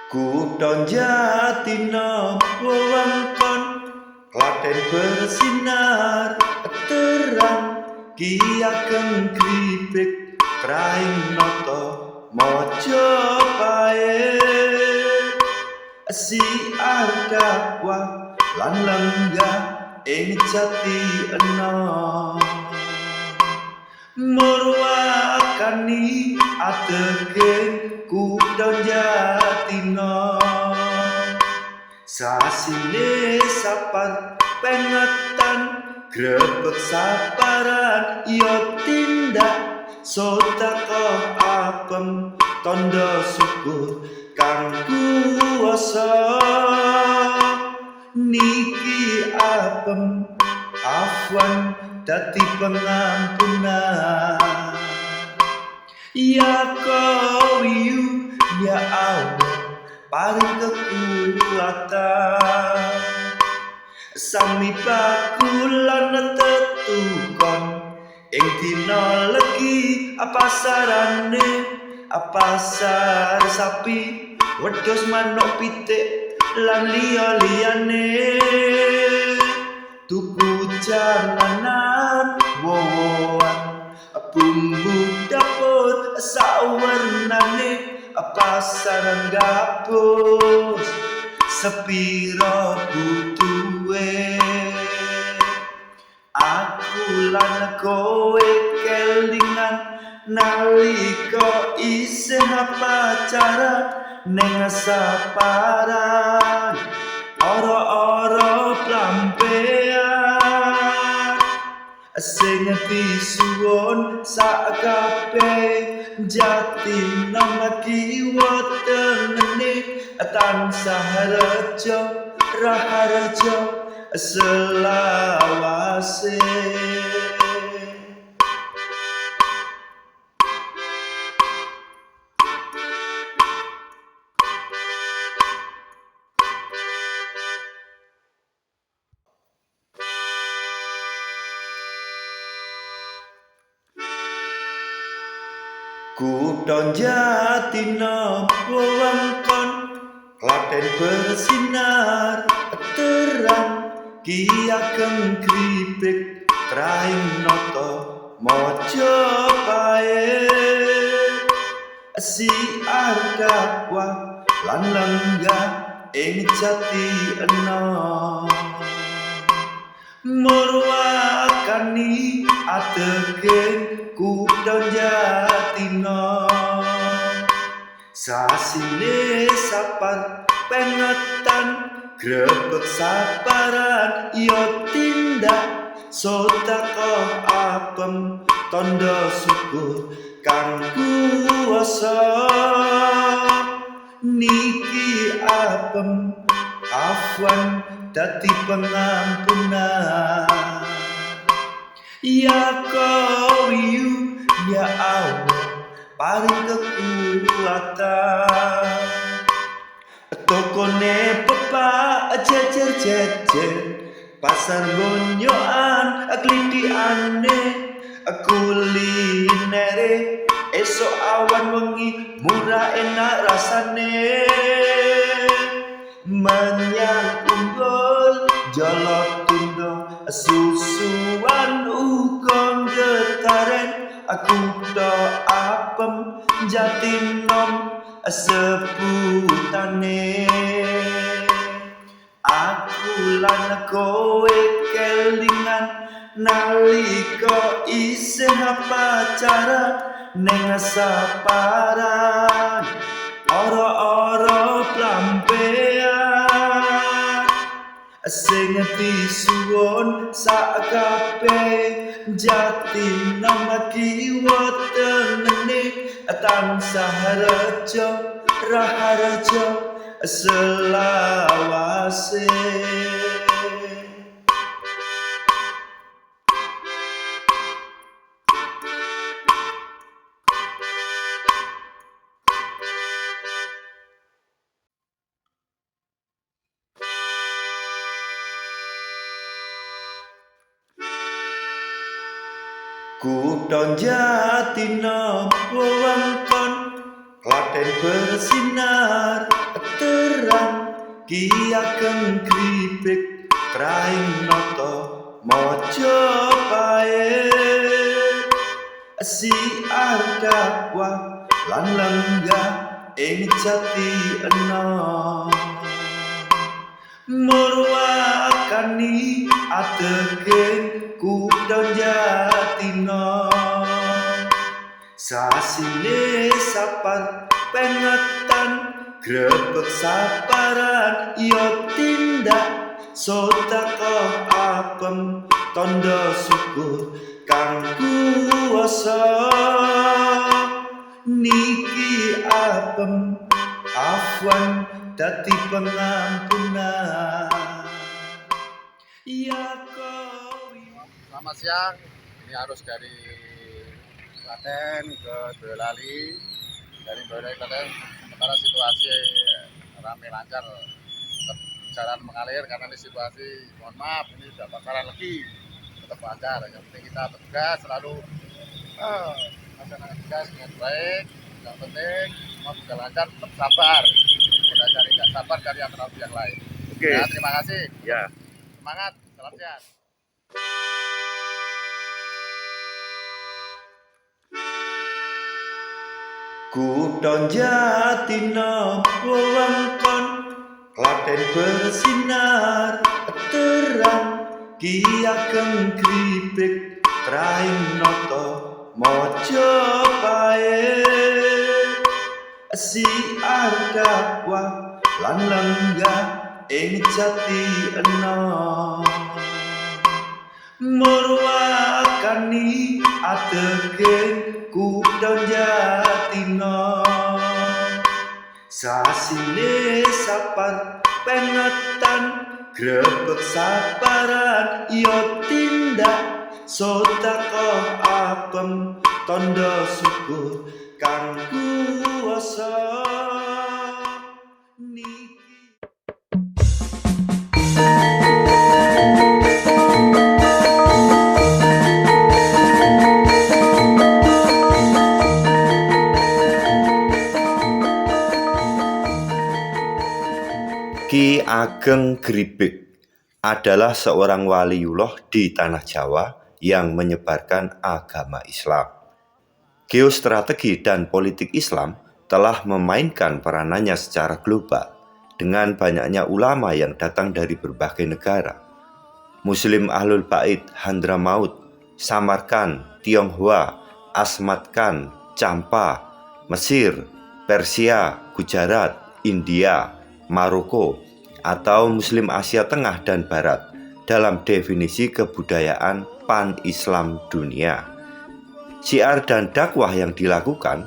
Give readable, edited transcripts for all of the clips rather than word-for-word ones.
Kutha Jatinegara wewengkon Klaten bersinar terang Ki Ageng Kripik Kraing nata Majapahit siar dakwah lan lenggah ing jati enom murwakani ategen kutha Jatinegara sasine sapar pengetan grebeg saparan yo tindak sodako apem tondo syukur kang kuwasa niki apem afwan dadi pengampunan ya kawiyu ya Allah paring kekuatan sami pakulan tetukon ing dina legi pasarane pasar sapi wedhus manuk pitik lan liya-liyane tuku janganan wowoan bumbu dapur sawarnane pasaran gabus sepiro butuhe aku lan kowe kelingan nalika isih pacaran ning saparan ora-ora plampean sing disuwun sak kabeh Jatinegara kiwa tengene tansah rejo raharjo selawase Kutha Jatinegara wewengkon Klaten bersinar terang Ki Ageng Kripik Kraing nata Majapahit siar dakwah lan lenggah ing jati enom murwakani ategen kutha Jatinegara sasine sapar pengetan grebeg saparan yo tindak sodako apem tondo syukur kang kuwasa niki apem afwan dadi pengampunan ya kawiyu ya Allah paring kekuatan tokone pepak jejer-jejer pasar bonyoan klithiane kulinere esok awan wengi murah enak rasane menyang unggul jolok tundo susuan ukon getaren kutha apem Jatinom sebutane aku lan kowe kelingan nalika isih pacaran ning saparan ora-ora plampean sing disuwun sak kabeh Jatinegara kiwa tengene tansah rejo raharjo selawase Kutha Jatinegara wewengkon Klaten bersinar Ki Ageng Gripik Kraing Noto Mojopahit siar dakwah lan lenggah ing jati enom murwakani ategen kutha Jatinom sasine sapar pengetan grebeg saparan yo tindak sedekah apem tondo syukur kang kuwasa niki apem afwan dadi pengampunan ya kowi. Selamat siang, ini arus dari Klaten ke Boyolali. Dari Boyolali ke Klaten, sementara situasi ramai lancar, tetap jalan mengalir karena ini situasi, mohon maaf, ini sudah bakaran lagi, tetap lancar. Yang penting kita tegas selalu melaksanakan tugas dengan baik. Yang penting semua bisa lancar, tetap sabar. Kita cari nggak sabar dari alternatif yang lain. Oke. Ya, terima kasih. Ya. Semangat, salam sehat. Kutha Jatinom wewengkon Klaten bersinar terang Ki Ageng Gripik Kraing Noto Mojopahit siar dakwah lan lenggah ing jati enom murwakani ategen kutha Jatinom sasine sapar pengetan grebeg saparan yo tindak sedekah apem tondo syukur kang kuwasa niki. Ki Ageng Gripik adalah seorang waliullah di tanah Jawa yang menyebarkan agama Islam. Geostrategi dan politik Islam telah memainkan peranannya secara global dengan banyaknya ulama yang datang dari berbagai negara. Muslim Ahlul Bait, Hadramaut, Samarkand, Tionghoa, Asmat Khan, Champa, Mesir, Persia, Gujarat, India, Maroko, atau Muslim Asia Tengah dan Barat dalam definisi kebudayaan pan-Islam dunia. Syiar dan dakwah yang dilakukan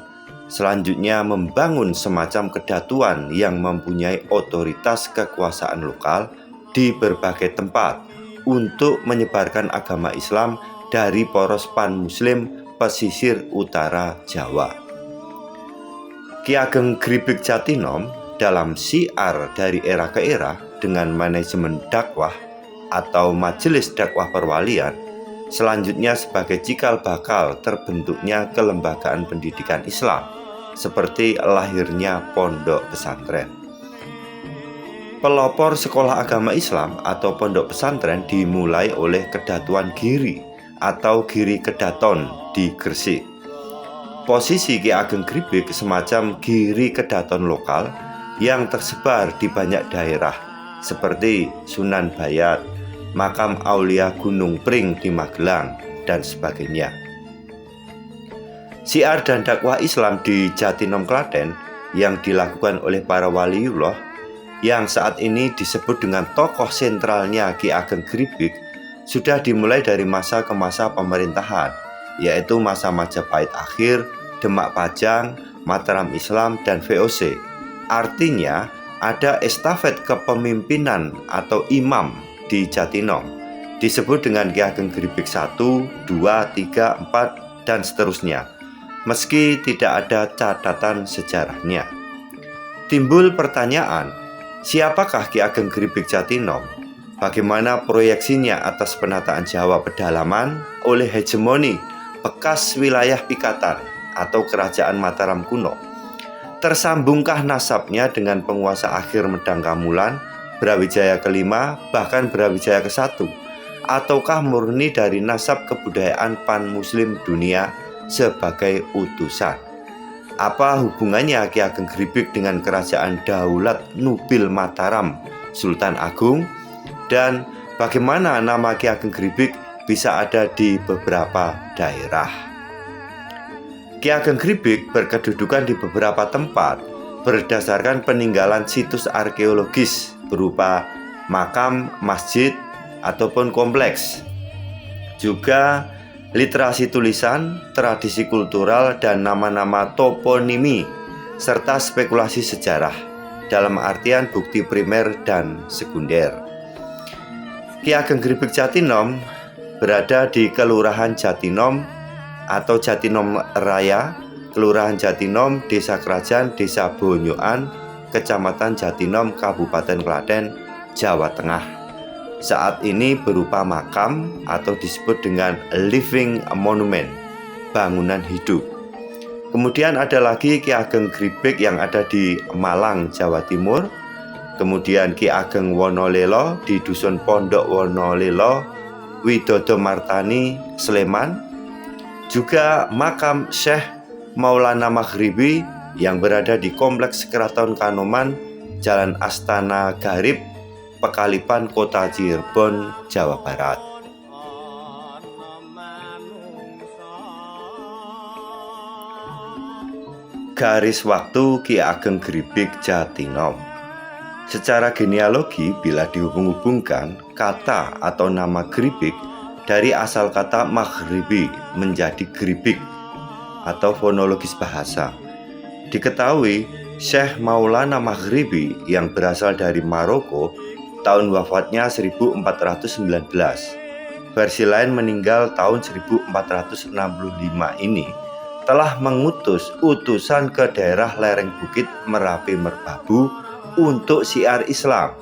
selanjutnya membangun semacam kedatuan yang mempunyai otoritas kekuasaan lokal di berbagai tempat untuk menyebarkan agama Islam dari poros pan-Muslim pesisir utara Jawa. Ki Ageng Gripik Jatinom dalam syiar dari era ke era dengan manajemen dakwah atau majelis dakwah perwalian, selanjutnya sebagai cikal bakal terbentuknya kelembagaan pendidikan Islam, seperti lahirnya pondok pesantren. Pelopor sekolah agama Islam atau pondok pesantren dimulai oleh Kedatuan Giri atau Giri Kedaton di Gresik. Posisi Ki Ageng Gripik semacam Giri Kedaton lokal yang tersebar di banyak daerah seperti Sunan Bayat, Makam Aulia Gunung Pring di Magelang, dan sebagainya. Syiar dan dakwah Islam di Jatinom Klaten yang dilakukan oleh para waliullah yang saat ini disebut dengan tokoh sentralnya Ki Ageng Gripik sudah dimulai dari masa ke masa pemerintahan, yaitu masa Majapahit akhir, Demak Pajang, Mataram Islam, dan VOC. Artinya ada estafet kepemimpinan atau imam di Jatinom disebut dengan Ki Ageng Gripik 1, 2, 3, 4, dan seterusnya, meski tidak ada catatan sejarahnya. Timbul pertanyaan, siapakah Ki Ageng Gripik Jatinom? Bagaimana proyeksinya atas penataan Jawa pedalaman oleh hegemoni bekas wilayah Pikatan atau Kerajaan Mataram kuno? Tersambungkah nasabnya dengan penguasa akhir Medang Kamulan, Brawijaya kelima, bahkan Brawijaya ke-1? Ataukah murni dari nasab kebudayaan pan-muslim dunia sebagai utusan? Apa hubungannya Ki Ageng Gribik dengan kerajaan Daulat Nubil Mataram Sultan Agung? Dan bagaimana nama Ki Ageng Gribik bisa ada di beberapa daerah? Ki Ageng Gribik berkedudukan di beberapa tempat berdasarkan peninggalan situs arkeologis berupa makam, masjid, ataupun kompleks. Juga literasi tulisan, tradisi kultural, dan nama-nama toponimi, serta spekulasi sejarah, dalam artian bukti primer dan sekunder. Ki Ageng Gribik Jatinom berada di Kelurahan Jatinom atau Jatinom Raya, Kelurahan Jatinom, Desa Kerajaan, Desa Bonyoan, Kecamatan Jatinom, Kabupaten Klaten, Jawa Tengah. Saat ini berupa makam atau disebut dengan living monument, bangunan hidup. Kemudian ada lagi Ki Ageng Gribik yang ada di Malang, Jawa Timur. Kemudian Ki Ageng Wonolelo di Dusun Pondok Wonolelo, Widodo Martani, Sleman. Juga makam Syekh Maulana Maghribi yang berada di Kompleks Keraton Kanoman, Jalan Astana Garib, Pekalipan, Kota Cirebon, Jawa Barat. Garis waktu Ki Ageng Gribik Jatinom. Secara genealogi, bila dihubung-hubungkan kata atau nama Gribik dari asal kata Maghribi menjadi Gribik atau fonologis bahasa. Diketahui Syekh Maulana Maghribi yang berasal dari Maroko, tahun wafatnya 1419. Versi lain meninggal tahun 1465 ini telah mengutus utusan ke daerah lereng Bukit Merapi Merbabu untuk syiar Islam,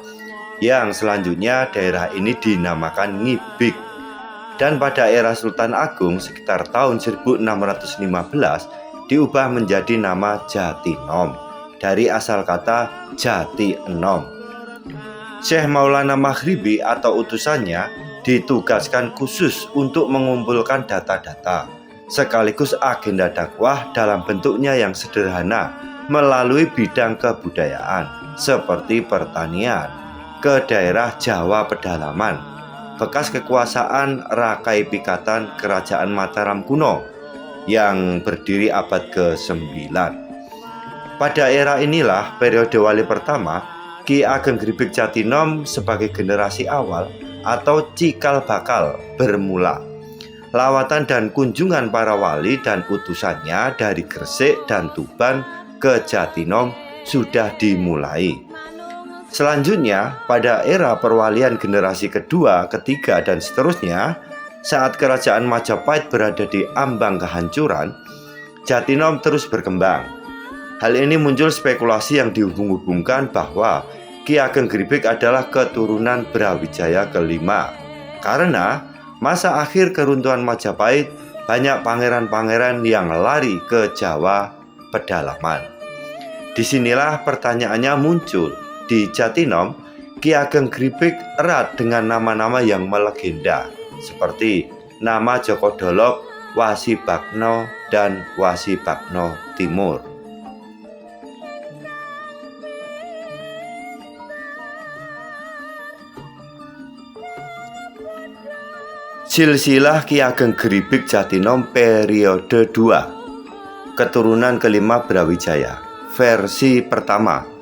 yang selanjutnya daerah ini dinamakan Ngibik. Dan pada era Sultan Agung sekitar tahun 1615 diubah menjadi nama Jatinom dari asal kata Jati Enom. Syekh Maulana Maghribi atau utusannya ditugaskan khusus untuk mengumpulkan data-data sekaligus agenda dakwah dalam bentuknya yang sederhana melalui bidang kebudayaan seperti pertanian ke daerah Jawa pedalaman, bekas kekuasaan Rakai Pikatan Kerajaan Mataram kuno yang berdiri abad ke-9. Pada era inilah periode wali pertama Ki Ageng Gribik Jatinom sebagai generasi awal atau cikal bakal bermula. Lawatan dan kunjungan para wali dan utusannya dari Gresik dan Tuban ke Jatinom sudah dimulai. Selanjutnya, pada era perwalian generasi kedua, ketiga, dan seterusnya, saat kerajaan Majapahit berada di ambang kehancuran, Jatinom terus berkembang. Hal ini muncul spekulasi yang dihubung-hubungkan bahwa Ki Ageng Gribik adalah keturunan Brawijaya kelima. Karena masa akhir keruntuhan Majapahit, banyak pangeran-pangeran yang lari ke Jawa pedalaman. Disinilah pertanyaannya muncul. Di Jatinom, Ki Ageng Gribik erat dengan nama-nama yang melegenda, seperti nama Joko Dolok, Wasi Bakno, dan Wasi Bakno Timur. Silsilah Ki Ageng Gribik Jatinom periode 2, keturunan kelima Brawijaya. Versi pertama.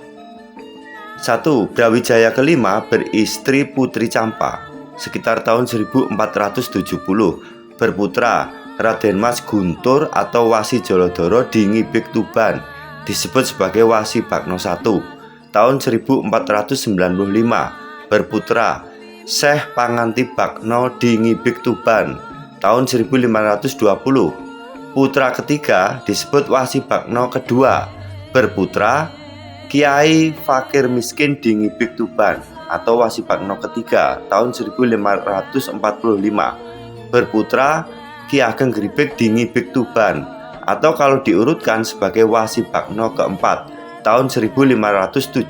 1. Brawijaya kelima beristri Putri Campa sekitar tahun 1470, berputra Raden Mas Guntur atau Wasi Jolodoro di Ngibik Tuban, disebut sebagai Wasi Bakno I. Tahun 1495, berputra Syekh Panganti Bakno di Ngibik Tuban, tahun 1520. Putra ketiga disebut Wasi Bakno kedua, berputra Kiai Fakir Miskin di Ngibik Tuban atau Wasi Bakno ketiga, tahun 1545. Berputra Ki Ageng Gribik di Ngibik Tuban atau kalau diurutkan sebagai Wasi Bagno keempat tahun 1570,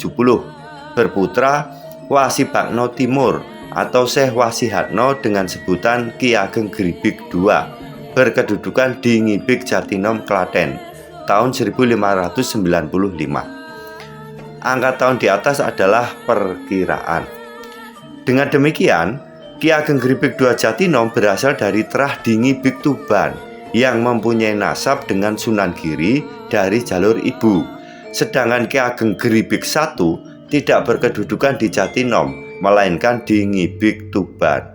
berputra Wasi Bagno Timur atau Syekh Wasi Hatno dengan sebutan Ki Ageng Gribik II, berkedudukan di Ngibik Jatinom, Klaten tahun 1595. Angka tahun di atas adalah perkiraan. Dengan demikian, Ki Ageng Gribik II Jatinom berasal dari Terah di Ngibik Tuban yang mempunyai nasab dengan Sunan Giri dari jalur ibu. Sedangkan Ki Ageng Gribik I tidak berkedudukan di Jatinom, melainkan di Ngibik Tuban.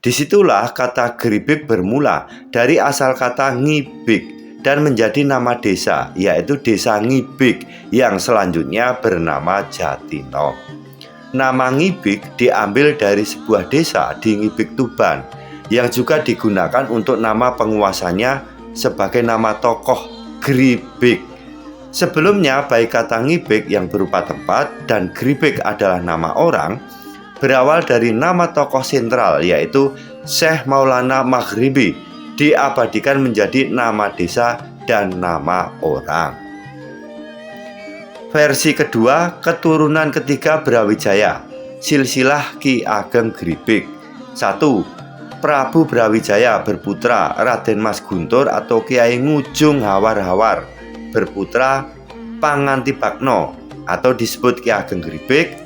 Disitulah kata Gribik bermula dari asal kata ngibik dan menjadi nama desa, yaitu Desa Ngibik yang selanjutnya bernama Jatinom. Nama Ngibik diambil dari sebuah desa di Ngibik Tuban yang juga digunakan untuk nama penguasanya sebagai nama tokoh Gribik. Sebelumnya baik kata Ngibik yang berupa tempat dan Gribik adalah nama orang berawal dari nama tokoh sentral, yaitu Syekh Maulana Maghribi, diabadikan menjadi nama desa dan nama orang. Versi kedua, keturunan ketiga Brawijaya, silsilah Ki Ageng Gribik. 1. Prabu Brawijaya berputra Raden Mas Guntur atau Kiai Ngujung Hawar-Hawar, berputra Panganti Bagno atau disebut Ki Ageng Gribik.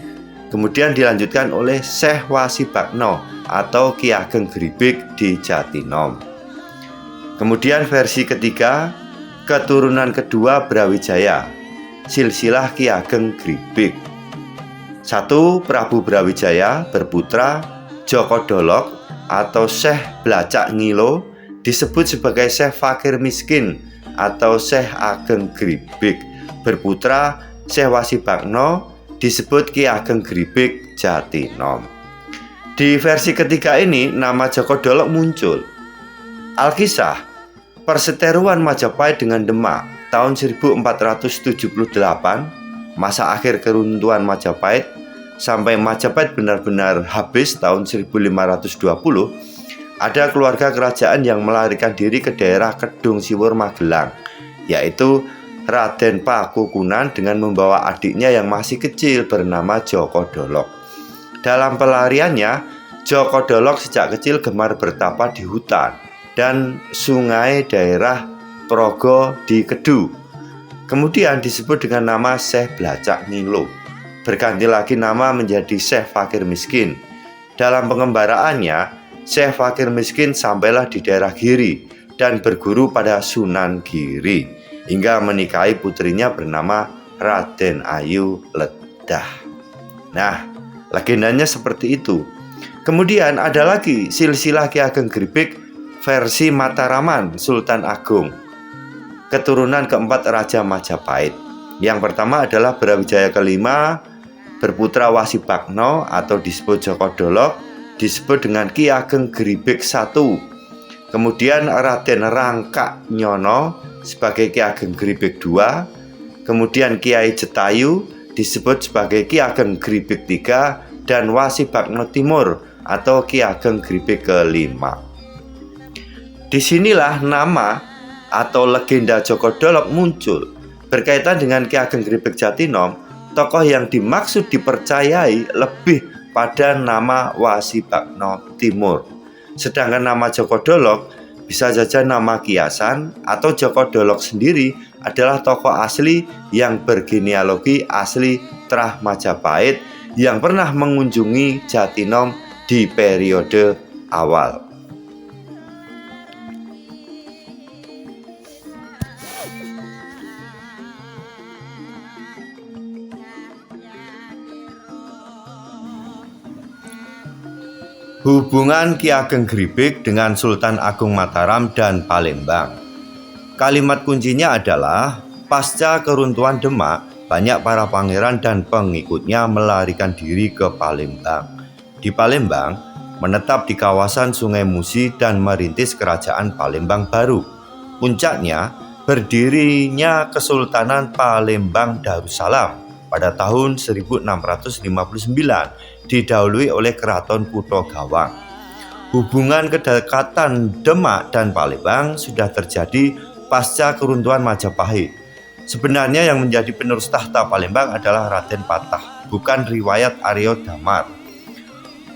Kemudian dilanjutkan oleh Syekh Wasi Bagno atau Ki Ageng Gribik di Jatinom. Kemudian versi ketiga, keturunan kedua Brawijaya, silsilah Ki Ageng Gribik. 1. Prabu Brawijaya berputra Joko Dolok atau Syekh Blacak Ngilo, disebut sebagai Syekh Fakir Miskin atau Syekh Ageng Gribik, berputra Syekh Wasi Bagno, disebut Ki Ageng Gribik Jatinom. Di versi ketiga ini nama Joko Dolok muncul. Alkisah perseteruan Majapahit dengan Demak tahun 1478, masa akhir keruntuhan Majapahit sampai Majapahit benar-benar habis tahun 1520, ada keluarga kerajaan yang melarikan diri ke daerah Kedung Siwur Magelang, yaitu Raden Pakukunan dengan membawa adiknya yang masih kecil bernama Joko Dolok. Dalam pelariannya, Joko Dolok sejak kecil gemar bertapa di hutan dan sungai daerah Progo di Kedu. Kemudian disebut dengan nama Syekh Blacak Ngilo. Berganti lagi nama menjadi Syekh Fakir Miskin. Dalam pengembaraannya, Syekh Fakir Miskin sampailah di daerah Giri dan berguru pada Sunan Giri hingga menikahi putrinya bernama Raden Ayu Ledah. Nah, legendanya seperti itu. Kemudian ada lagi silsilah Ki Ageng Gribik versi Mataraman Sultan Agung, keturunan keempat Raja Majapahit. Yang pertama adalah Brawijaya kelima berputra Wasi Bagno atau disebut Joko Dolok, disebut dengan Ki Ageng Gribik I. Kemudian Raden Rangkak Nyono sebagai Ki Ageng Gribik II. Kemudian Kiai Jetayu disebut sebagai Ki Ageng Gribik III dan Wasi Bagno Timur atau Ki Ageng Gribik kelima. Disinilah nama atau legenda Joko Dolok muncul. Berkaitan dengan Ki Ageng Gribik Jatinom, tokoh yang dimaksud dipercayai lebih pada nama Wasi Bagno Timur. Sedangkan nama Joko Dolok bisa saja nama kiasan atau Joko Dolok sendiri adalah tokoh asli yang bergenealogi asli Trah Majapahit yang pernah mengunjungi Jatinom di periode awal. Hubungan Ki Ageng Gribik dengan Sultan Agung Mataram dan Palembang. Kalimat kuncinya adalah pasca keruntuhan Demak, banyak para pangeran dan pengikutnya melarikan diri ke Palembang. Di Palembang, menetap di kawasan Sungai Musi dan merintis kerajaan Palembang baru. Puncaknya, berdirinya Kesultanan Palembang Darussalam pada tahun 1659 didahului oleh Keraton Kutha Gawang. Hubungan kedekatan Demak dan Palembang sudah terjadi pasca keruntuhan Majapahit. Sebenarnya yang menjadi penerus tahta Palembang adalah Raden Patah, bukan riwayat Aryo Damar.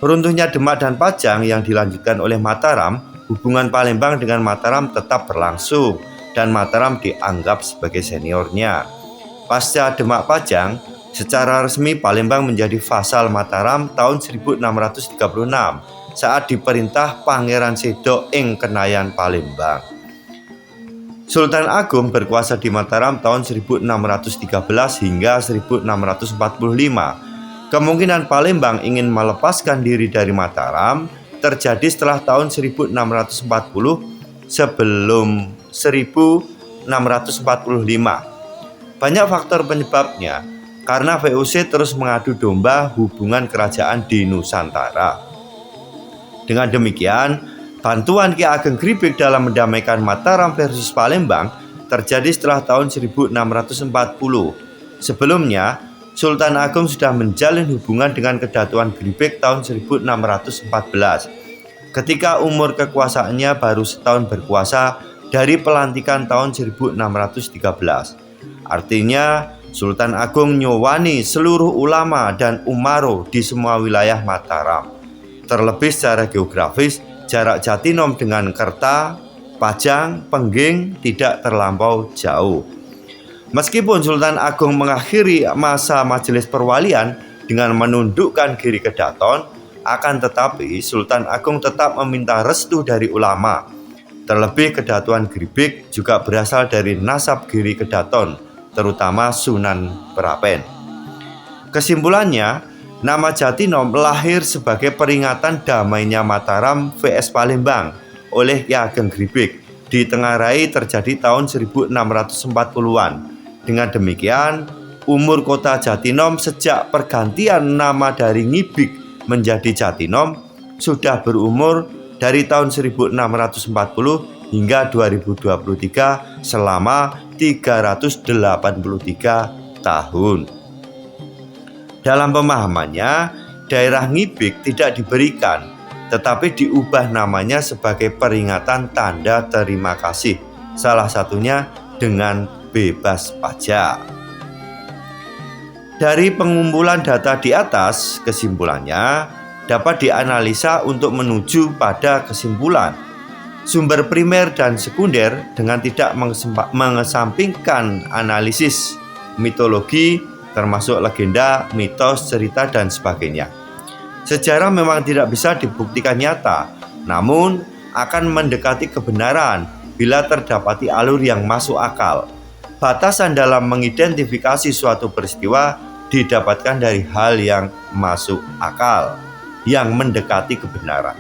Runtuhnya Demak dan Pajang yang dilanjutkan oleh Mataram, hubungan Palembang dengan Mataram tetap berlangsung dan Mataram dianggap sebagai seniornya. Pasca Demak Pajang, secara resmi Palembang menjadi vasal Mataram tahun 1636 saat diperintah Pangeran Sédok ing Kenayan Palembang. Sultan Agung berkuasa di Mataram tahun 1613 hingga 1645. Kemungkinan Palembang ingin melepaskan diri dari Mataram terjadi setelah tahun 1640 sebelum 1645. Banyak faktor penyebabnya, karena VOC terus mengadu domba hubungan kerajaan di Nusantara. Dengan demikian, bantuan Ki Ageng Gripik dalam mendamaikan Mataram versus Palembang terjadi setelah tahun 1640. Sebelumnya, Sultan Agung sudah menjalin hubungan dengan Kedatuan Gripik tahun 1614. Ketika umur kekuasaannya baru setahun berkuasa dari pelantikan tahun 1613. Artinya, Sultan Agung nyowani seluruh ulama dan umaro di semua wilayah Mataram. Terlebih secara geografis, jarak Jatinom dengan Kerta, Pajang, Pengging tidak terlampau jauh. Meskipun Sultan Agung mengakhiri masa majelis perwalian dengan menundukkan Giri Kedaton, akan tetapi Sultan Agung tetap meminta restu dari ulama. Terlebih Kedatuan Gripik juga berasal dari nasab Giri Kedaton, terutama Sunan Prapen. Kesimpulannya, nama Jatinom lahir sebagai peringatan damainya Mataram vs Palembang oleh Ki Ageng Gripik ditengarai terjadi tahun 1640-an. Dengan demikian, umur kota Jatinom sejak pergantian nama dari Ngibik menjadi Jatinom sudah berumur dari tahun 1640 hingga 2023 selama 383 tahun. Dalam pemahamannya, daerah Ngibik tidak diberikan, tetapi diubah namanya sebagai peringatan tanda terima kasih, salah satunya dengan bebas pajak. Dari pengumpulan data di atas, kesimpulannya dapat dianalisa untuk menuju pada kesimpulan. Sumber primer dan sekunder dengan tidak mengesampingkan analisis mitologi, termasuk legenda, mitos, cerita, dan sebagainya. Sejarah memang tidak bisa dibuktikan nyata, namun akan mendekati kebenaran bila terdapati alur yang masuk akal. Batasan dalam mengidentifikasi suatu peristiwa didapatkan dari hal yang masuk akal, yang mendekati kebenaran.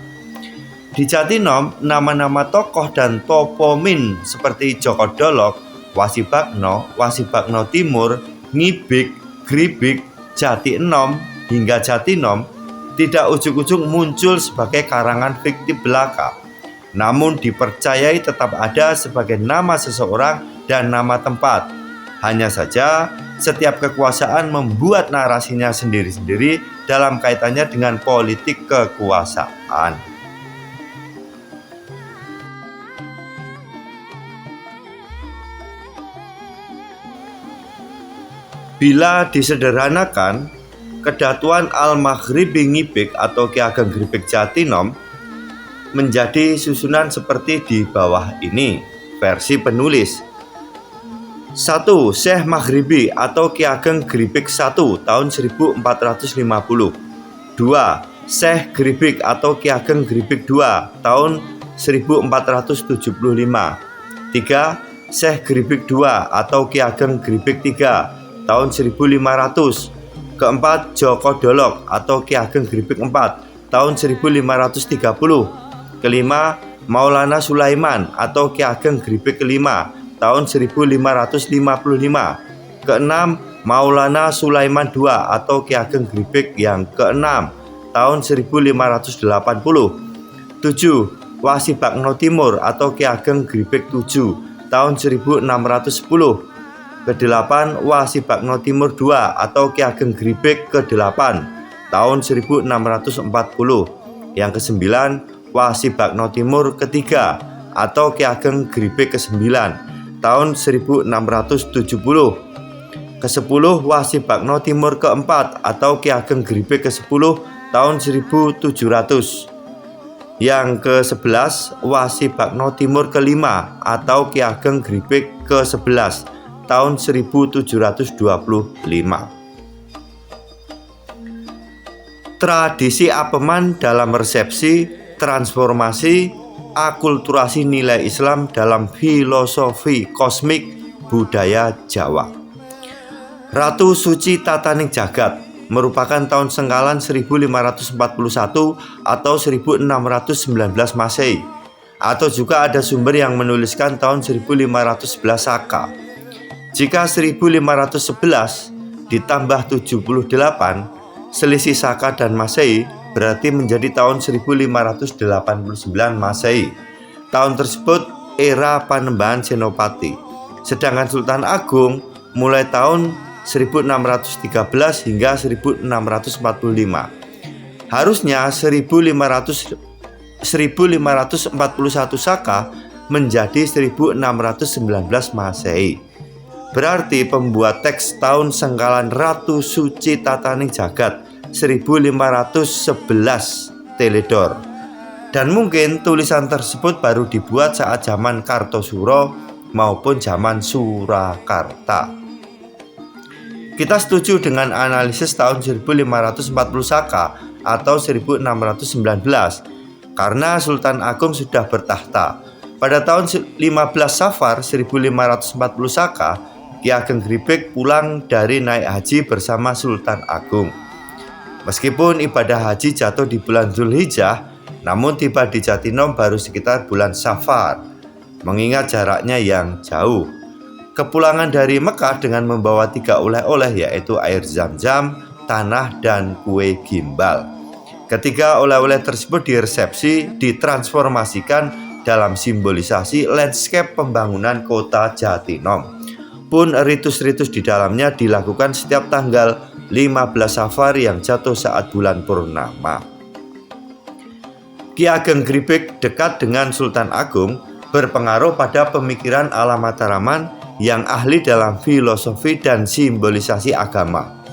Di Jatinom, nama-nama tokoh dan toponim seperti Joko Dolok, Wasibakno Timur, Ngibik, Gripik, Jati Enom, hingga Jatinom tidak ujug-ujug muncul sebagai karangan fiktif belaka, namun dipercayai tetap ada sebagai nama seseorang dan nama tempat. Hanya saja, setiap kekuasaan membuat narasinya sendiri-sendiri dalam kaitannya dengan politik kekuasaan. Bila disederhanakan, Kedatuan Al-Maghribi Ngibik atau Ki Ageng Gripik Jatinom menjadi susunan seperti di bawah ini, versi penulis. 1. Syekh Maghribi atau Ki Ageng Gripik I tahun 1450. 2. Syekh Gripik atau Ki Ageng Gripik II tahun 1475. 3. Syekh Gripik II atau Ki Ageng Gripik III tahun 1500. Keempat, Joko Dolok atau Ki Ageng Gripik IV tahun 1530. Kelima, Maulana Sulaiman atau Ki Ageng Gripik kelima tahun 1555. Keenam, Maulana Sulaiman II atau Ki Ageng Gripik yang keenam tahun 1580. 7. Wasibakno Timur atau Ki Ageng Gripik VII tahun 1610. Kedelapan, Wasibakno Timur II atau Ki Ageng Gripik ke-8 tahun 1640. Yang kesembilan, Wasibakno Timur ketiga atau Ki Ageng Gripik ke-9 tahun 1670. Ke-10 Wasi Bakno Timur keempat atau Ki Ageng Gripik ke-10 tahun 1700. Yang ke-11 Wasi Bakno Timur ke-5 atau Ki Ageng Gripik ke-11 tahun 1725. Tradisi apeman dalam resepsi, transformasi, akulturasi nilai Islam dalam filosofi kosmik budaya Jawa. Ratu Suci Tataning Jagat merupakan tahun Sengkalan 1541 atau 1619 Masehi, atau juga ada sumber yang menuliskan tahun 1511 Saka. Jika 1511 ditambah 78, selisih Saka dan Masehi berarti menjadi tahun 1589 Masehi. Tahun tersebut era Panembahan Senopati. Sedangkan Sultan Agung mulai tahun 1613 hingga 1645. Harusnya 1541 Saka menjadi 1619 Masehi. Berarti pembuat teks tahun Sengkalan Ratu Suci Tataning Jagat 1511 Teledor. Dan mungkin tulisan tersebut baru dibuat saat zaman Kartosuro maupun zaman Surakarta. Kita setuju dengan analisis tahun 1540 Saka atau 1619 karena Sultan Agung sudah bertahta. Pada tahun 15 Safar 1540 Saka, Ki Ageng Gripik pulang dari naik haji bersama Sultan Agung. Meskipun ibadah haji jatuh di bulan Zulhijjah, namun tiba di Jatinom baru sekitar bulan Safar, mengingat jaraknya yang jauh. Kepulangan dari Mekah dengan membawa 3 oleh-oleh, yaitu air zam-zam, tanah, dan kue gimbal. Ketiga oleh-oleh tersebut diresepsi, ditransformasikan dalam simbolisasi landscape pembangunan kota Jatinom. Pun ritus-ritus di dalamnya dilakukan setiap tanggal 15 Safar yang jatuh saat bulan purnama. Ki Ageng Gripik dekat dengan Sultan Agung, berpengaruh pada pemikiran Ala Mataraman yang ahli dalam filosofi dan simbolisasi agama.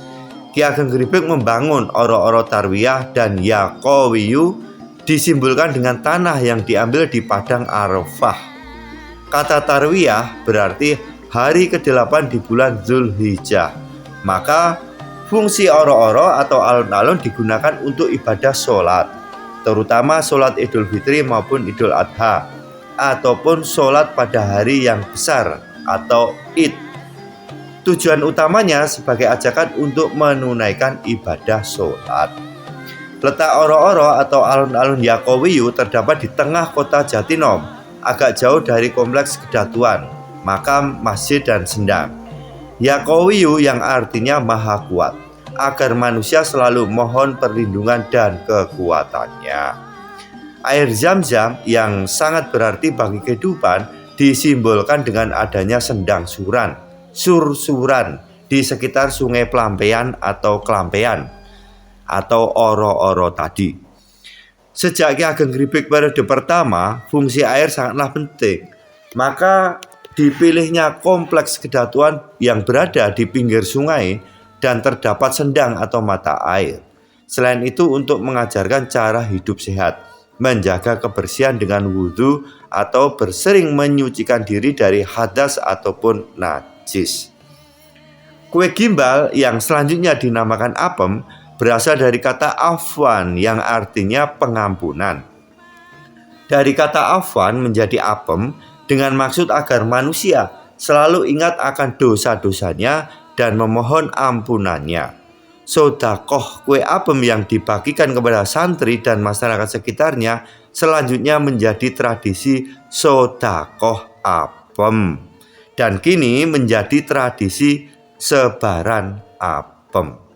Ki Ageng Gripik membangun oro-oro Tarwiyah dan Yaqowiyu disimbolkan dengan tanah yang diambil di Padang Arafah. Kata Tarwiyah berarti hari ke-8 di bulan Zulhijjah. Maka fungsi oro-oro atau alun-alun digunakan untuk ibadah sholat, terutama sholat Idul Fitri maupun Idul Adha, ataupun sholat pada hari yang besar atau Id. Tujuan utamanya sebagai ajakan untuk menunaikan ibadah sholat. Letak oro-oro atau alun-alun Yaqowiyu terdapat di tengah kota Jatinom, agak jauh dari kompleks Kedatuan, makam, masjid, dan sendang. Yaqowiyu yang artinya maha kuat, agar manusia selalu mohon perlindungan dan kekuatannya. Air zam-zam yang sangat berarti bagi kehidupan disimbolkan dengan adanya sendang suran, sur-suran di sekitar sungai Pelampean atau Kelampean atau oro-oro tadi. Sejak Ki Ageng Gripik periode pertama, fungsi air sangatlah penting. Maka dipilihnya kompleks Kedatuan yang berada di pinggir sungai dan terdapat sendang atau mata air. Selain itu untuk mengajarkan cara hidup sehat, menjaga kebersihan dengan wudhu atau bersering menyucikan diri dari hadas ataupun najis. Kue gimbal yang selanjutnya dinamakan apem berasal dari kata afwan yang artinya pengampunan. Dari kata afwan menjadi apem dengan maksud agar manusia selalu ingat akan dosa-dosanya dan memohon ampunannya. Sodakoh kue apem yang dibagikan kepada santri dan masyarakat sekitarnya selanjutnya menjadi tradisi sodakoh apem, dan kini menjadi tradisi sebaran apem.